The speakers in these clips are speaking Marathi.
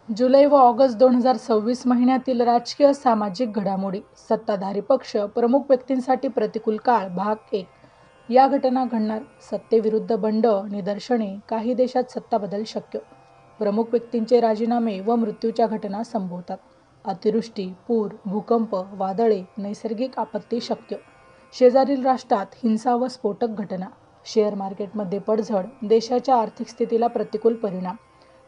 जुलै व ऑगस्ट 2026 महिन्यातील राजकीय सामाजिक घडामोडी. सत्ताधारी पक्ष, प्रमुख व्यक्तींसाठी प्रतिकूल काळ भाग 1. या घटना घडणार. सत्तेविरुद्ध बंड, निदर्शने, काही देशात सत्ता बदल शक्य. प्रमुख व्यक्तींचे राजीनामे व मृत्यूच्या घटना संभवतात. अतिवृष्टी, पूर, भूकंप, वादळे, नैसर्गिक आपत्ती शक्य. शेजारील राष्ट्रात हिंसा व स्फोटक घटना. शेअर मार्केटमध्ये पडझड, देशाच्या आर्थिक स्थितीला प्रतिकूल परिणाम.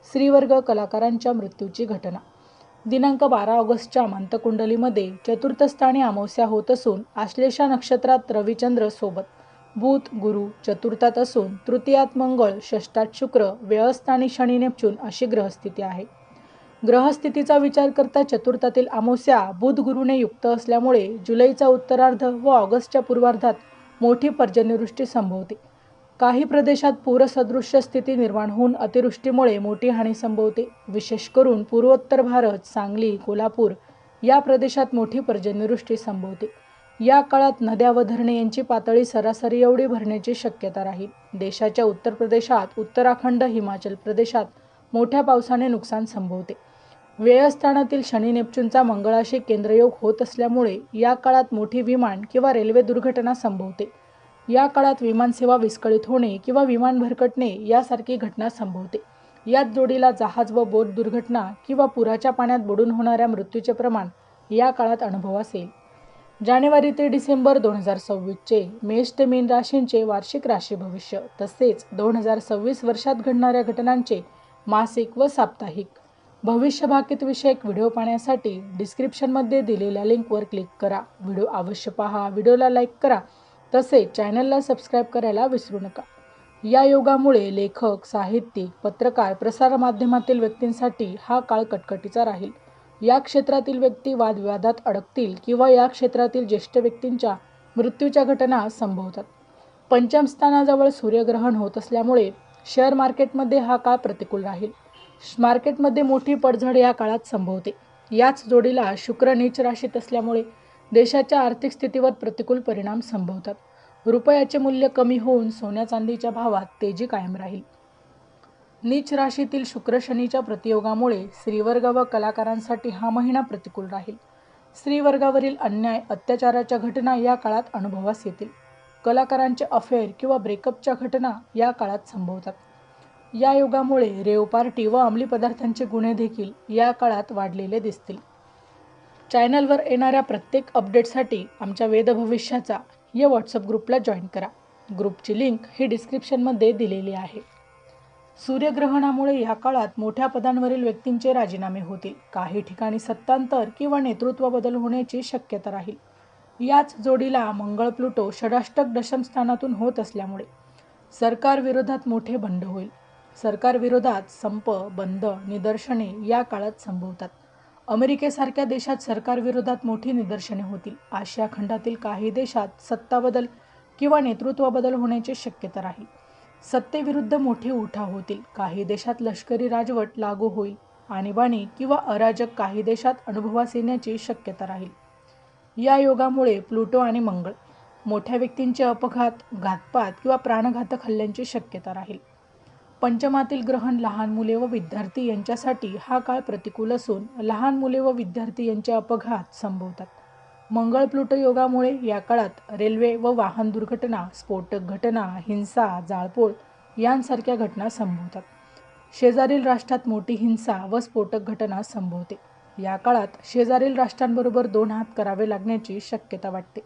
स्त्रीवर्ग कलाकारांच्या मृत्यूची घटना. दिनांक 12 ऑगस्टच्या मंतकुंडलीमध्ये चतुर्थ स्थानी अमावस्या होत असून आश्लेषा नक्षत्रात रविचंद्र सोबत. बुध, गुरु चतुर्थात असून तृतीयात मंगळ, षष्ठात शुक्र, व्ययस्थानी शनी नेपच्यून अशी ग्रहस्थिती आहे. ग्रहस्थितीचा विचार करता चतुर्थातील अमावस्या बुध गुरुने युक्त असल्यामुळे जुलैचा उत्तरार्ध व ऑगस्टच्या पूर्वार्धात मोठी पर्जन्यवृष्टी संभवते. काही प्रदेशात पूरसदृश्य स्थिती निर्माण होऊन अतिवृष्टीमुळे मोठी हानी संभवते. विशेष करून पूर्वोत्तर भारत, सांगली, कोल्हापूर या प्रदेशात मोठी पर्जन्यवृष्टी संभवते. या काळात नद्या व धरणे यांची पातळी सरासरी एवढी भरण्याची शक्यता राहील. देशाच्या उत्तर प्रदेशात, उत्तराखंड, हिमाचल प्रदेशात मोठ्या पावसाने नुकसान संभवते. व्ययस्थानातील शनी नेपच्यूनचा मंगळाशी केंद्रयोग होत असल्यामुळे या काळात मोठी विमान किंवा रेल्वे दुर्घटना संभवते. या काळात विमानसेवा विस्कळीत होणे किंवा विमान भरकटणे यासारखी घटना संभवते. याच जोडीला जहाज व बोट दुर्घटना किंवा पुराच्या पाण्यात बुडून होणाऱ्या मृत्यूचे प्रमाण या काळात अनुभवास येईल. जानेवारी ते डिसेंबर 2026चे मेष ते मीन राशींचे वार्षिक राशी भविष्य तसेच 2026 वर्षात घडणाऱ्या घटनांचे मासिक व साप्ताहिक भविष्य भाकीत विषयक व्हिडिओ पाहण्यासाठी डिस्क्रिप्शनमध्ये दिलेल्या लिंकवर क्लिक करा. व्हिडिओ अवश्य पहा, व्हिडिओला लाईक करा, तसेच चॅनलला सबस्क्राईब करायला विसरू नका. या योगामुळे लेखक, साहित्यिक, पत्रकार, प्रसारमाध्यमातील व्यक्तींसाठी हा काळ कटकटीचा राहील. या क्षेत्रातील व्यक्ती वादविवादात अडकतील किंवा या क्षेत्रातील ज्येष्ठ व्यक्तींच्या मृत्यूच्या घटना संभवतात. पंचम स्थानाजवळ सूर्यग्रहण होत असल्यामुळे शेअर मार्केटमध्ये हा काळ प्रतिकूल राहील. मार्केटमध्ये मोठी पडझड या काळात संभवते. याच जोडीला शुक्र नीच राशीत असल्यामुळे देशाच्या आर्थिक स्थितीवर प्रतिकूल परिणाम संभवतात. रुपयाचे मूल्य कमी होऊन सोन्या चांदीच्या भावात तेजी कायम राहील. नीच राशीतील शुक्र शनीच्या प्रतियोगामुळे स्त्रीवर्ग व कलाकारांसाठी हा महिना प्रतिकूल राहील. स्त्रीवर्गावरील अन्याय, अत्याचाराच्या घटना या काळात अनुभवास येतील. कलाकारांचे अफेअर किंवा ब्रेकअपच्या घटना या काळात संभवतात. या योगामुळे रेव पार्टी व अंमली पदार्थांचे गुन्हे देखील या काळात वाढलेले दिसतील. चॅनलवर येणाऱ्या प्रत्येक अपडेटसाठी आमच्या वेद भविष्याचा या व्हॉट्सअप ग्रुपला जॉईन करा. ग्रुपची लिंक ही डिस्क्रिप्शनमध्ये दिलेली आहे. सूर्यग्रहणामुळे या काळात मोठ्या पदांवरील व्यक्तींचे राजीनामे होतील. काही ठिकाणी सत्तांतर किंवा नेतृत्व बदल होण्याची शक्यता राहील. याच जोडीला मंगळ प्लुटो षडाष्टक दशम स्थानातून होत असल्यामुळे सरकार विरोधात मोठे बंड होईल. सरकार विरोधात संप, बंद, निदर्शने या काळात संभवतात. अमेरिकेसारख्या देशात सरकार विरोधात मोठी निदर्शने होतील. आशिया खंडातील काही देशात सत्ता बदल किंवा नेतृत्व बदल होण्याची शक्यता राहील. सत्तेविरुद्ध मोठी उठाव होतील. काही देशात लष्करी राजवट लागू होईल. आणीबाणी किंवा अराजक काही देशात अनुभवास येण्याची शक्यता राहील. या योगामुळे प्लुटो आणि मंगळ मोठ्या व्यक्तींचे अपघात, घातपात किंवा प्राणघातक हल्ल्यांची शक्यता राहील. पंचमातील ग्रहण लहान मुले व विद्यार्थी यांच्यासाठी हा काळ प्रतिकूल असून लहान मुले व विद्यार्थी यांचे अपघात संभवतात. मंगळ प्लुटो योगामुळे या काळात रेल्वे व वाहन दुर्घटना, स्फोटक घटना, हिंसा, जाळपोळ यांसारख्या घटना संभवतात. शेजारील राष्ट्रात मोठी हिंसा व स्फोटक घटना संभवते. या काळात शेजारील राष्ट्रांबरोबर 2 हात करावे लागण्याची शक्यता वाटते.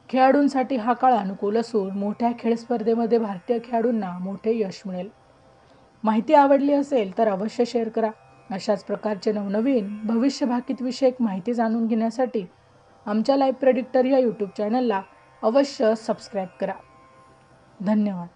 खेळाडूंसाठी हा काळ अनुकूल असून मोठ्या खेळ स्पर्धेमध्ये भारतीय खेळाडूंना मोठे यश मिळेल. माहिती आवडली असेल तर अवश्य शेअर करा. अशाच प्रकारचे नवनवीन भविष्य भाकीत विषयक माहिती जाणून घेण्यासाठी आमच्या लाईव्ह प्रेडिक्टर या यूट्यूब चॅनलला अवश्य सबस्क्राईब करा. धन्यवाद.